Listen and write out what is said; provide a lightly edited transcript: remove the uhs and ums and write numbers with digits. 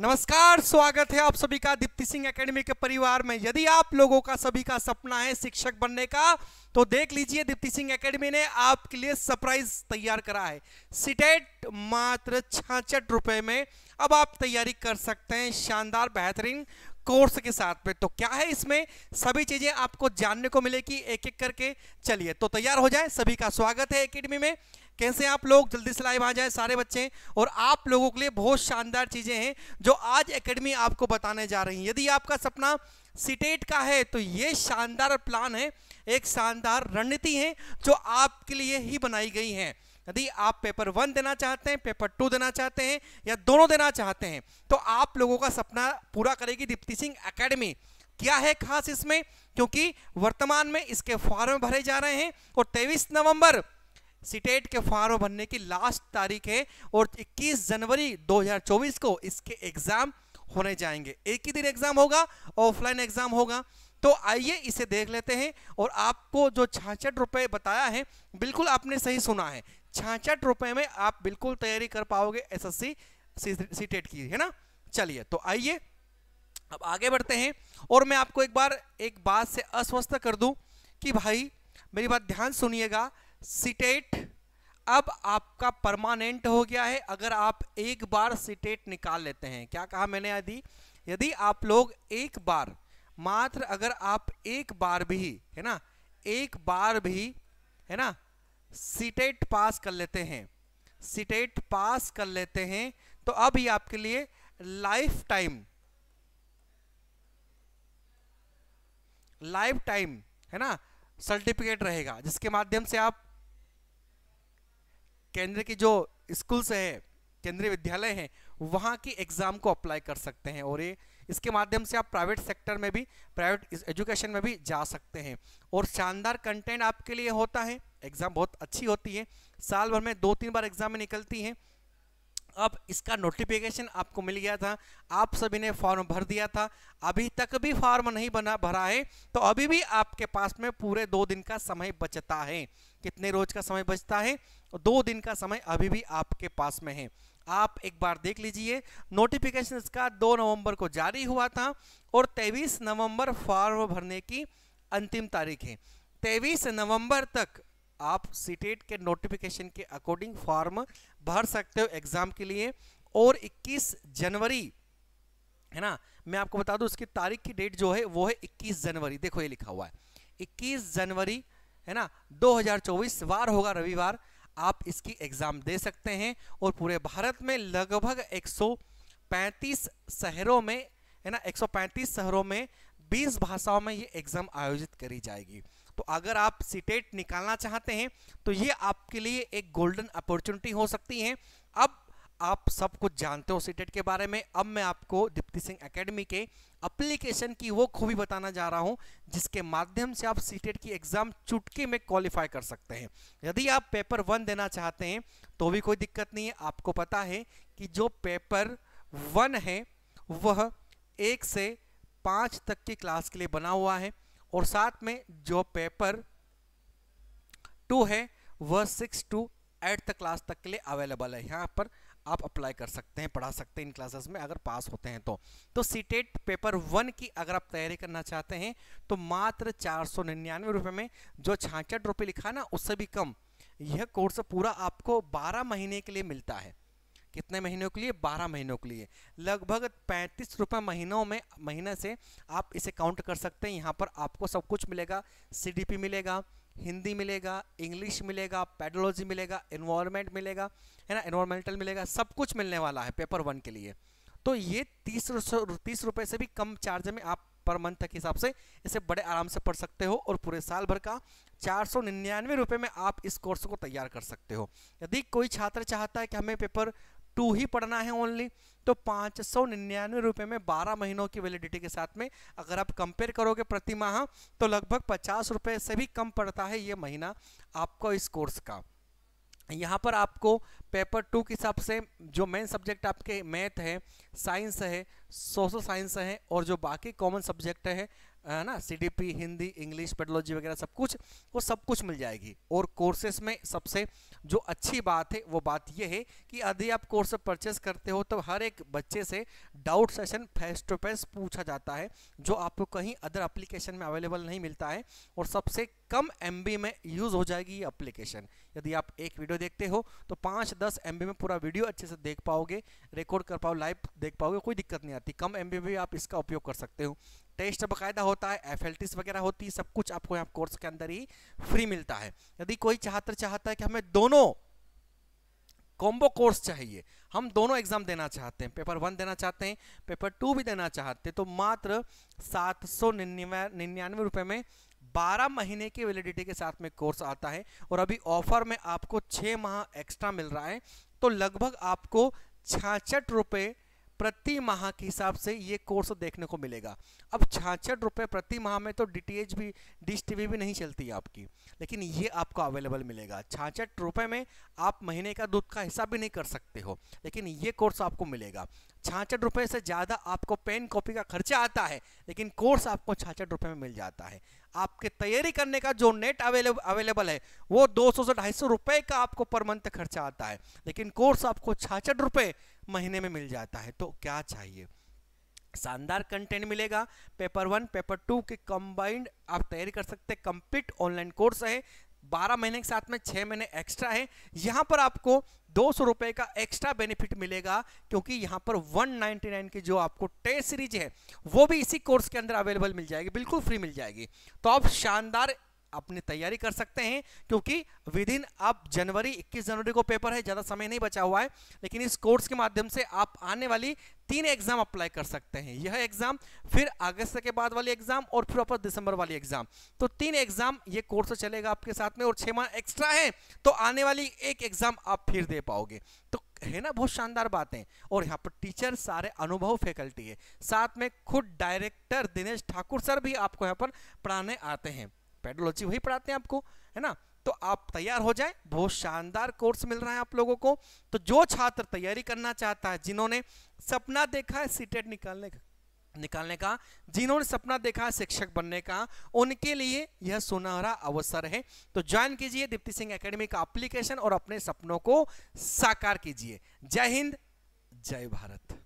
नमस्कार, स्वागत है आप सभी का दीप्ति सिंह एकेडमी के परिवार में। यदि आप लोगों का सभी का सपना है शिक्षक बनने का, तो देख लीजिए दीप्ति सिंह एकेडमी ने आपके लिए सरप्राइज तैयार करा है। सीटेट मात्र 66 रुपए में अब आप तैयारी कर सकते हैं शानदार बेहतरीन कोर्स के साथ में। तो क्या है इसमें, सभी चीजें आपको जानने को मिलेगी एक एक करके। चलिए तो तैयार हो जाए, सभी का स्वागत है एकेडमी में। कैसे आप लोग जल्दी से लाइव आ जाए सारे बच्चे, और आप लोगों के लिए बहुत शानदार चीजें हैं जो आज एकेडमी आपको बताने जा रही है। यदि आपका सपना सीटेट का है तो ये शानदार प्लान है, एक शानदार रणनीति है जो आपके लिए ही बनाई गई है। यदि आप पेपर 1 देना चाहते हैं, पेपर 2 देना चाहते हैं या दोनों देना चाहते हैं, तो आप लोगों का सपना पूरा करेगी दीप्ति सिंह एकेडमी। क्या है खास इसमें, क्योंकि वर्तमान में इसके फॉर्म भरे जा रहे हैं और 23 नवंबर सीटेट के फॉर्म भरने की लास्ट तारीख है और 21 जनवरी 2024 को इसके एग्जाम होने जाएंगे। एक ही दिन एग्जाम होगा, ऑफलाइन एग्जाम होगा। तो आइए इसे देख लेते हैं। और आपको जो 66 रुपए बताया है, बिल्कुल आपने सही सुना है, 66 रुपए में आप बिल्कुल तैयारी कर पाओगे एसएससी सीटेट की, है ना। चलिए तो आइए अब आगे बढ़ते हैं। और मैं आपको एक बात से आश्वस्त कर दूं कि भाई मेरी बात ध्यान सुनिएगा, सीटेट अब आपका परमानेंट हो गया है अगर आप एक बार सीटेट निकाल लेते हैं। क्या कहा मैंने? यदि आप लोग एक बार, मात्र अगर आप एक बार भी, है ना, एक बार भी, है ना, सीटेट पास कर लेते हैं, सीटेट पास कर लेते हैं, तो अब ये आपके लिए लाइफ टाइम, है ना, सर्टिफिकेट रहेगा, जिसके माध्यम से आप केंद्र की जो स्कूल्स है, केंद्रीय विद्यालय हैं, वहां की एग्जाम को अप्लाई कर सकते हैं। और ये इसके माध्यम से आप प्राइवेट सेक्टर में भी, प्राइवेट एजुकेशन में भी जा सकते हैं। और शानदार कंटेंट आपके लिए होता है, एग्जाम बहुत अच्छी होती है, साल भर में 2-3 बार एग्जाम में निकलती है। अब इसका नोटिफिकेशन आपको मिल गया था, आप सभी ने फॉर्म भर दिया था, अभी तक भी फॉर्म नहीं भरा है, तो अभी भी आपके पास में पूरे 2 दिन का समय बचता है। कितने रोज का समय बचता है? 2 दिन का समय अभी भी आपके पास में है। आप एक बार देख लीजिए, नोटिफिकेशन इसका 2 नवंबर को जारी हुआ था और 23 नवंबर फॉर्म भरने की अंतिम तारीख है। 23 नवंबर तक आप सीटेट के नोटिफिकेशन के अकॉर्डिंग फॉर्म भर सकते हो एग्जाम के लिए। और 21 जनवरी, है ना, मैं आपको बता दूं इसकी तारीख की डेट जो है वो है 21 जनवरी। देखो ये लिखा हुआ है 21 जनवरी, है ना, 2024 वार होगा रविवार, आप इसकी एग्जाम दे सकते हैं। और पूरे भारत में लगभग 135 शहरों में, है ना, 135 शहरों में 20 भाषाओं में ये एग्जाम आयोजित करी जाएगी। तो अगर आप सीटेट निकालना चाहते हैं तो ये आपके लिए एक गोल्डन अपॉर्चुनिटी हो सकती है। अब आप सब कुछ जानते हो सीटेट के बारे में, अब मैं आपको दीप्ति सिंह एकेडमी के एप्लीकेशन की वो खूबी बताना जा रहा हूं जिसके माध्यम से आप सीटेट की एग्जाम चुटकी में क्वालिफाई कर सकते हैं। यदि आप पेपर 1 देना चाहते हैं तो भी कोई दिक्कत नहीं है। आपको पता है कि जो पेपर 1 है वह 1 से 5 तक की क्लास के लिए बना हुआ है, और साथ में जो पेपर 2 है वह 6 to 8 तक क्लास तक के लिए अवेलेबल है। यहाँ पर आप अप्लाई कर सकते हैं, पढ़ा सकते हैं इन क्लासेस में अगर पास होते हैं तो सीटेट पेपर 1 की अगर आप तैयारी करना चाहते हैं तो मात्र 499 रुपये में, जो 66 रुपये लिखा है ना उससे भी कम, यह कोर्स पूरा आपको 12 महीने के लिए मिलता है। कितने महीनों के लिए? 12 महीनों के लिए। लगभग 35 रुपये महीने से आप इसे काउंट कर सकते हैं। यहाँ पर आपको सब कुछ मिलेगा, सीडीपी मिलेगा, हिंदी मिलेगा, इंग्लिश मिलेगा, पेडोलॉजी मिलेगा, एनवायरनमेंट मिलेगा, है ना, एनवायरमेंटल मिलेगा, सब कुछ मिलने वाला है पेपर 1 के लिए। तो ये 30 रुपये से भी कम चार्ज में आप पर मंथ के हिसाब से इसे बड़े आराम से पढ़ सकते हो। और पूरे साल भर का 499 रुपये में आप इस कोर्स को तैयार कर सकते हो। यदि कोई छात्र चाहता है कि हमें पेपर 2 ही पढ़ना है ओनली, तो 599 रुपये में 12 महीनों की वैलिडिटी के साथ में अगर आप कंपेयर करोगे प्रति माह, तो लगभग 50 रुपये से भी कम पड़ता है ये महीना आपको इस कोर्स का। यहाँ पर आपको पेपर 2 के हिसाब से जो मेन सब्जेक्ट आपके मैथ है, साइंस है, सोशल साइंस है, और जो बाकी कॉमन सब्जेक्ट है है ना, सीडीपी, हिंदी, इंग्लिश, पेडोलॉजी वगैरह सब कुछ, वो सब कुछ मिल जाएगी। और कोर्सेस में सबसे जो अच्छी बात है वो बात ये है कि यदि आप कोर्स परचेस करते हो तो हर एक बच्चे से doubt session face to face पूछा जाता है, जो आपको कहीं अदर एप्लीकेशन में अवेलेबल नहीं मिलता है। और सबसे कम MB में यूज़ हो जाएगी ये एप्लीकेशन। यदि आप एक वीडियो देखते हो तो 5-10 MB में पूरा वीडियो अच्छे से देख पाओगे, रिकॉर्ड कर पाओ, लाइव देख पाओगे, कोई दिक्कत नहीं आती। कम MB में भी आप इसका उपयोग कर सकते हो। टेस्ट बाकायदा होता है, FLTs वगैरह होती है, सब कुछ आपको यहाँ कोर्स के अंदर ही फ्री मिलता है। यदि कोई छात्र चाहता है कि हमें दोनों कॉम्बो कोर्स चाहिए, हम दोनों एग्जाम देना चाहते हैं, पेपर 1 देना चाहते हैं, पेपर 2 भी देना चाहते हैं, तो मात्र 799 रुपए में 12 महीने की वैलिडिटी के साथ में कोर्स आता है। और अभी ऑफर में आपको 6 माह एक्स्ट्रा मिल रहा है, तो लगभग आपको 66 रुपए प्रति माह के हिसाब से ये कोर्स देखने को मिलेगा। अब 66 रुपए प्रति माह में तो DTH भी, डिश TV भी नहीं चलती है आपकी, लेकिन ये आपको अवेलेबल मिलेगा। 66 रुपए में आप महीने का दूध का हिसाब भी नहीं कर सकते हो, लेकिन ये कोर्स आपको मिलेगा। 66 रुपए से ज़्यादा आपको पेन कॉपी का खर्चा आता है, लेकिन कोर्स आपको 66 रुपए में मिल जाता है। आपके तैयारी करने का जो नेट अवेलेबल है वो 200 से 250 रुपए का आपको पर मंथ खर्चा आता है, लेकिन कोर्स आपको 66 रुपए महीने में मिल जाता है। तो क्या चाहिए? शानदार कंटेंट मिलेगा। पेपर 1 पेपर 2 के कंबाइंड आप तैयारी कर सकते हैं। कंप्लीट ऑनलाइन कोर्स है, 12 महीने के साथ में 6 महीने एक्स्ट्रा है। यहाँ पर आपको 200 रुपए का एक्स्ट्रा बेनिफिट मिलेगा, क्योंकि यहाँ पर 199 की जो आपको टेस्ट सीरीज है वो भी इसी कोर्स के अंदर अवेलेबल मिल जाएगी, बिल्कुल फ्री मिल जाएगी। तो आप शानदार अपनी तैयारी कर सकते हैं, क्योंकि विद इन आप 21 जनवरी को पेपर है, ज़्यादा समय नहीं बचा हुआ है, लेकिन इस कोर्स के माध्यम से आप आने वाली 3 एग्जाम अप्लाई कर सकते हैं। यह एग्जाम, फिर अगस्त के बाद वाली एग्जाम और फिर वापस दिसंबर वाली एग्जाम, तो 3 एग्जाम ये कोर्स चलेगा आपके साथ में। और 6 माह एक्स्ट्रा है तो आने वाली एक एग्जाम आप फिर दे पाओगे, तो है ना बहुत शानदार बातें। और यहाँ पर टीचर सारे अनुभव फैकल्टी है, साथ में खुद डायरेक्टर दिनेश ठाकुर सर भी आपको यहाँ पर पढ़ाने आते हैं, पेडोलॉजी वही पढ़ाते हैं आपको, है ना। तो आप तैयार हो जाए, बहुत शानदार कोर्स मिल रहा है आप लोगों को। तो जो छात्र तैयारी करना चाहता है, जिन्होंने सपना देखा है सीटेट निकालने का, जिन्होंने सपना देखा है शिक्षक बनने का, उनके लिए यह सुनहरा अवसर है। तो ज्वाइन कीजिए दीप्ति सिंह एकेडमी का एप्लीकेशन और अपने सपनों को साकार कीजिए। जय हिंद, जय भारत।